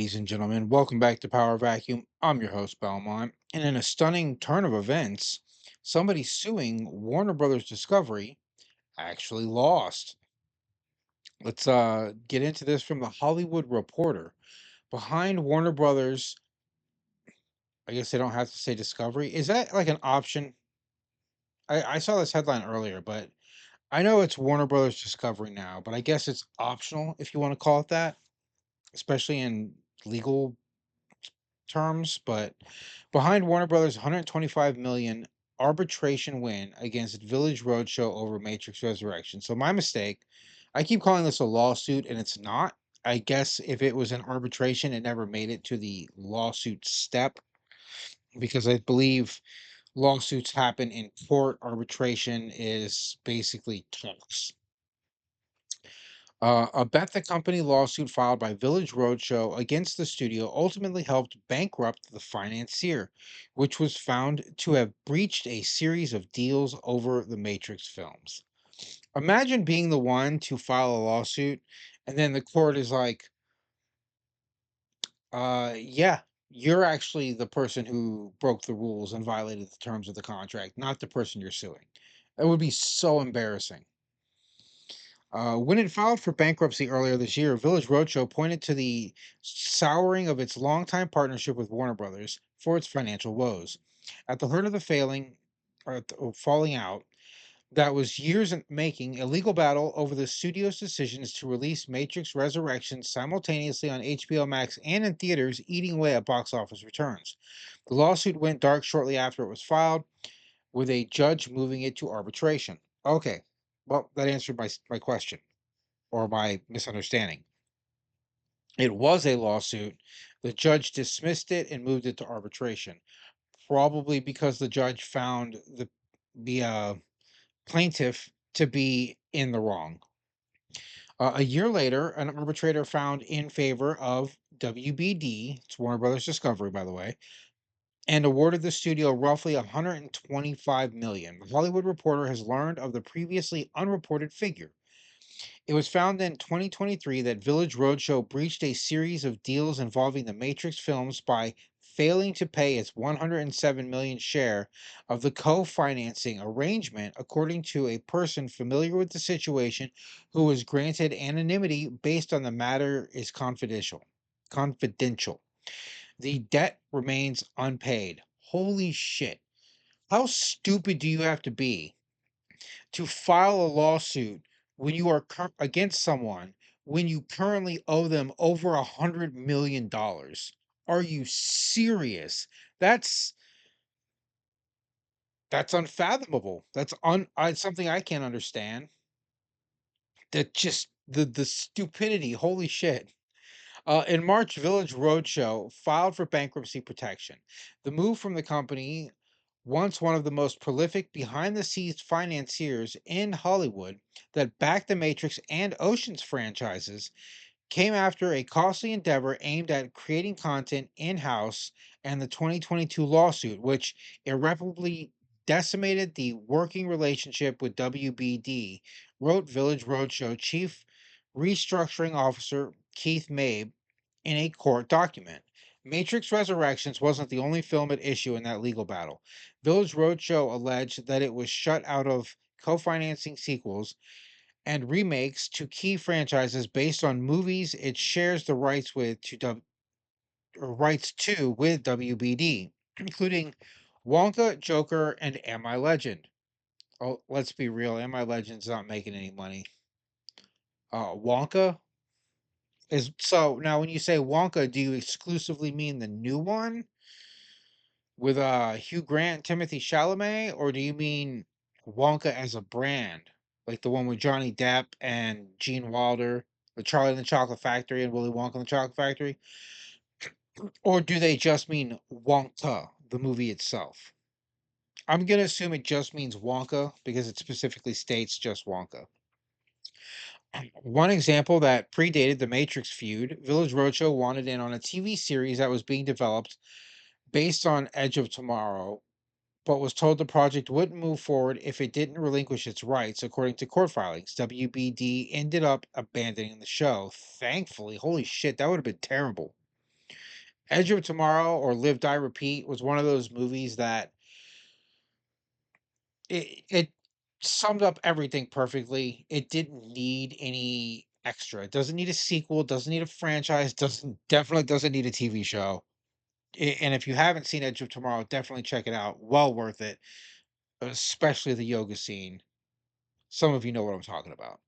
ladies and gentlemen. Welcome back to Power Vacuum. I'm your host, Belmont. And in a stunning turn of events, somebody suing Warner Brothers Discovery actually lost. Let's get into this from the Hollywood Reporter. Behind Warner Brothers, I guess they don't have to say Discovery. Is that like an option? I saw this headline earlier, but I know it's Warner Brothers Discovery now, but I guess it's optional if you want to call it that, especially in legal terms. But behind Warner Brothers' 125 million arbitration win against Village Roadshow over Matrix Resurrection. So my mistake. I keep calling this a lawsuit, and it's not. I guess if it was an arbitration, it never made it to the lawsuit step because I believe lawsuits happen in court. Arbitration is basically talks. A Bet the Company lawsuit filed by Village Roadshow against the studio ultimately helped bankrupt the financier, which was found to have breached a series of deals over the Matrix films. Imagine being the one to file a lawsuit, and then the court is like, yeah, you're actually the person who broke the rules and violated the terms of the contract, not the person you're suing. It would be so embarrassing. When it filed for bankruptcy earlier this year, Village Roadshow pointed to the souring of its longtime partnership with Warner Brothers for its financial woes. At the heart of the falling out, that was years in making, a legal battle over the studio's decisions to release Matrix Resurrections simultaneously on HBO Max and in theaters, eating away at box office returns. The lawsuit went dark shortly after it was filed, with a judge moving it to arbitration. Okay, well, that answered my question or my misunderstanding. It was a lawsuit. The judge dismissed it and moved it to arbitration, probably because the judge found the plaintiff to be in the wrong. A year later, an arbitrator found in favor of WBD, it's Warner Brothers Discovery, by the way, and awarded the studio roughly 125 million. The Hollywood Reporter has learned of the previously unreported figure. It was found in 2023 that Village Roadshow breached a series of deals involving the Matrix films by failing to pay its 107 million share of the co-financing arrangement, according to a person familiar with the situation who was granted anonymity based on the matter is confidential. Confidential. The debt remains unpaid. Holy shit. How stupid do you have to be to file a lawsuit when you are against someone when you currently owe them over $100 million? Are you serious? That's that's unfathomable. It's something I can't understand. That just the stupidity. Holy shit. In March, Village Roadshow filed for bankruptcy protection. The move from the company, once one of the most prolific behind the scenes financiers in Hollywood that backed the Matrix and Oceans franchises, came after a costly endeavor aimed at creating content in house and the 2022 lawsuit, which irreparably decimated the working relationship with WBD, wrote Village Roadshow chief restructuring officer Keith Mabe in a court document. Matrix Resurrections wasn't the only film at issue in that legal battle. Village Roadshow alleged that it was shut out of co financing sequels and remakes to key franchises based on movies it shares the rights with WBD, including Wonka, Joker, and Am I Legend. Oh, let's be real, Am I Legend's not making any money. Wonka is so now when you say Wonka, do you exclusively mean the new one with Hugh Grant, Timothy Chalamet, or do you mean Wonka as a brand, like the one with Johnny Depp and Gene Wilder, the Charlie and the Chocolate Factory and Willy Wonka and the Chocolate Factory, or do they just mean Wonka, the movie itself? I'm gonna assume it just means Wonka because it specifically states just Wonka. One example that predated the Matrix feud, Village Roadshow wanted in on a TV series that was being developed based on Edge of Tomorrow, but was told the project wouldn't move forward if it didn't relinquish its rights, according to court filings. WBD ended up abandoning the show. Thankfully, holy shit, that would have been terrible. Edge of Tomorrow or Live Die Repeat was one of those movies that it summed up everything perfectly. It didn't need any extra. It doesn't need a sequel, doesn't need a franchise, doesn't definitely doesn't need a TV show. And if you haven't seen Edge of Tomorrow, definitely check it out. Well worth it, especially the yoga scene. Some of you know what I'm talking about.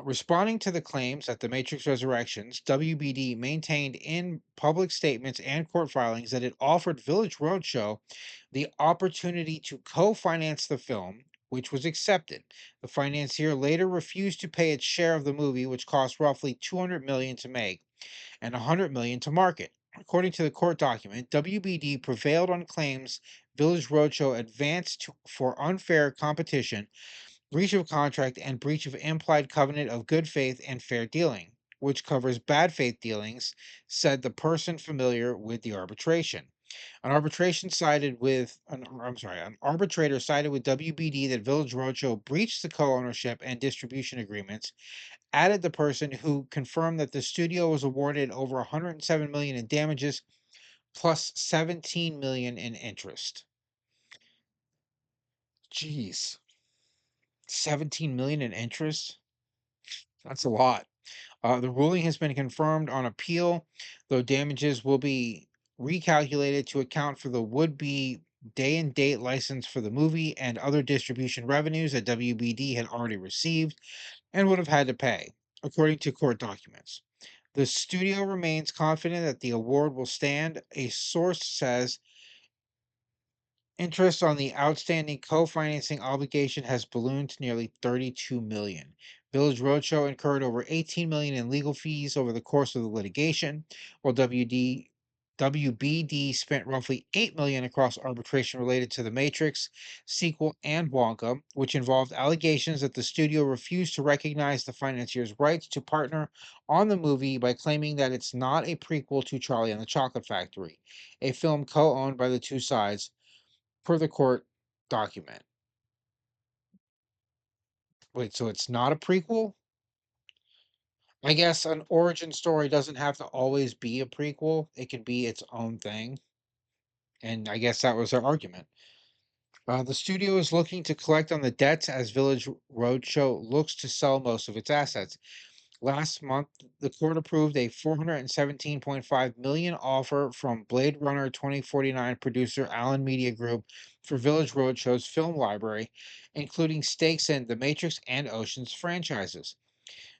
Responding to the claims that The Matrix Resurrections, WBD maintained in public statements and court filings that it offered Village Roadshow the opportunity to co finance the film, which was accepted. The financier later refused to pay its share of the movie, which cost roughly $200 million to make and $100 million to market. According to the court document, WBD prevailed on claims Village Roadshow advanced for unfair competition, breach of contract, and breach of implied covenant of good faith and fair dealing, which covers bad faith dealings, said the person familiar with the arbitration. An arbitrator sided with WBD that Village Roadshow breached the co-ownership and distribution agreements, added the person who confirmed that the studio was awarded over 107 million in damages plus 17 million in interest. Jeez, 17 million in interest? That's a lot. The ruling has been confirmed on appeal, though damages will be recalculated to account for the would be day and date license for the movie and other distribution revenues that WBD had already received and would have had to pay, according to court documents. The studio remains confident that the award will stand. A source says interest on the outstanding co-financing obligation has ballooned to nearly 32 million. Village Roadshow incurred over 18 million in legal fees over the course of the litigation, while WBD spent roughly 8 million across arbitration related to The Matrix sequel and Wonka, which involved allegations that the studio refused to recognize the financier's rights to partner on the movie by claiming that it's not a prequel to Charlie and the Chocolate Factory, a film co-owned by the two sides per the court document. Wait, so it's not a prequel? I guess an origin story doesn't have to always be a prequel. It can be its own thing. And I guess that was their argument. The studio is looking to collect on the debts as Village Roadshow looks to sell most of its assets. Last month, the court approved a 417.5 million offer from Blade Runner 2049 producer Allen Media Group for Village Roadshow's film library, including stakes in The Matrix and Ocean's franchises.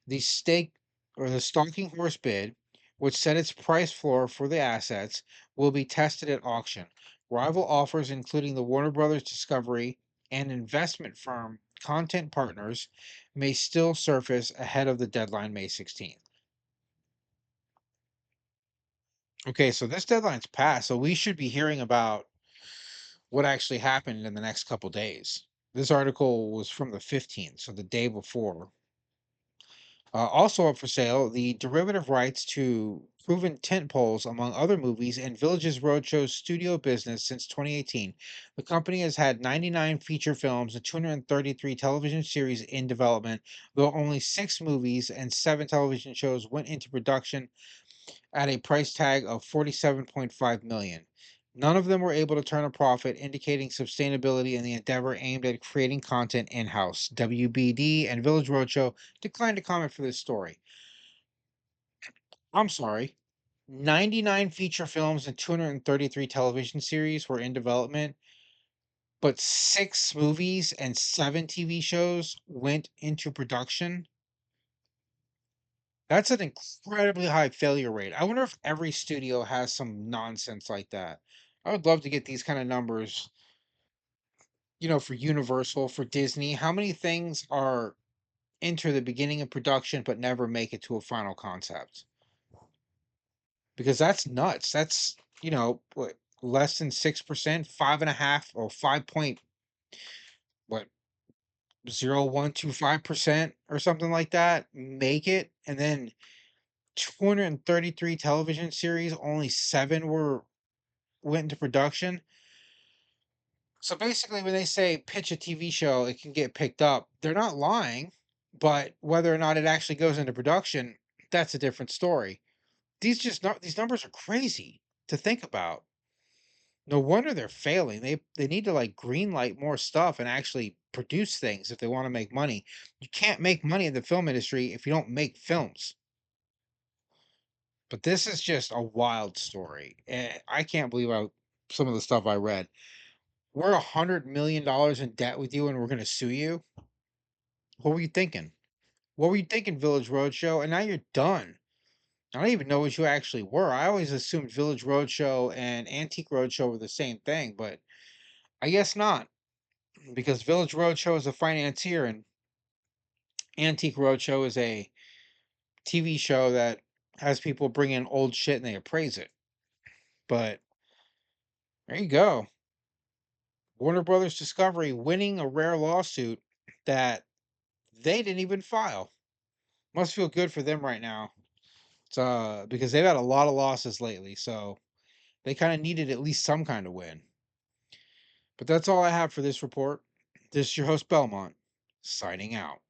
The stake or the stalking horse bid, which set its price floor for the assets, will be tested at auction. Rival offers, including the Warner Brothers Discovery and investment firm Content Partners, may still surface ahead of the deadline May 16th. Okay, so this deadline's passed, so we should be hearing about what actually happened in the next couple days. This article was from the 15th, so the day before. Also up for sale, the derivative rights to proven tentpoles, among other movies, and Villages Roadshow's studio business since 2018. The company has had 99 feature films and 233 television series in development, though only 6 movies and 7 television shows went into production at a price tag of 47.5 million. None of them were able to turn a profit, indicating sustainability in the endeavor aimed at creating content in-house. WBD and Village Roadshow declined to comment for this story. I'm sorry. 99 feature films and 233 television series were in development, but 6 movies and 7 TV shows went into production. That's an incredibly high failure rate. I wonder if every studio has some nonsense like that. I would love to get these kind of numbers, for Universal, for Disney. How many things are enter the beginning of production but never make it to a final concept? Because that's nuts. That's, what, less than 6%, 5.5 or 5 point, what, 0.125% or something like that make it. And then 233 television series, only 7 went into production. So basically, when they say pitch a TV show, it can get picked up. They're not lying, but whether or not it actually goes into production, that's a different story. These numbers are crazy. to think about. No wonder they're failing. They need to like green light more stuff and actually produce things if they want to make money. You can't make money in the film industry if you don't make films. But this is just a wild story. I can't believe some of the stuff I read. We're $100 million in debt with you and we're gonna sue you. What were you thinking? What were you thinking, Village Roadshow? And now you're done. I don't even know what you actually were. I always assumed Village Roadshow and Antique Roadshow were the same thing, but I guess not, because Village Roadshow is a financier and Antique Roadshow is a TV show that has people bring in old shit and they appraise it. But there you go. Warner Brothers Discovery winning a rare lawsuit that they didn't even file. Must feel good for them right now. It's, because they've had a lot of losses lately, so they kind of needed at least some kind of win. But that's all I have for this report. This is your host, Belmont, signing out.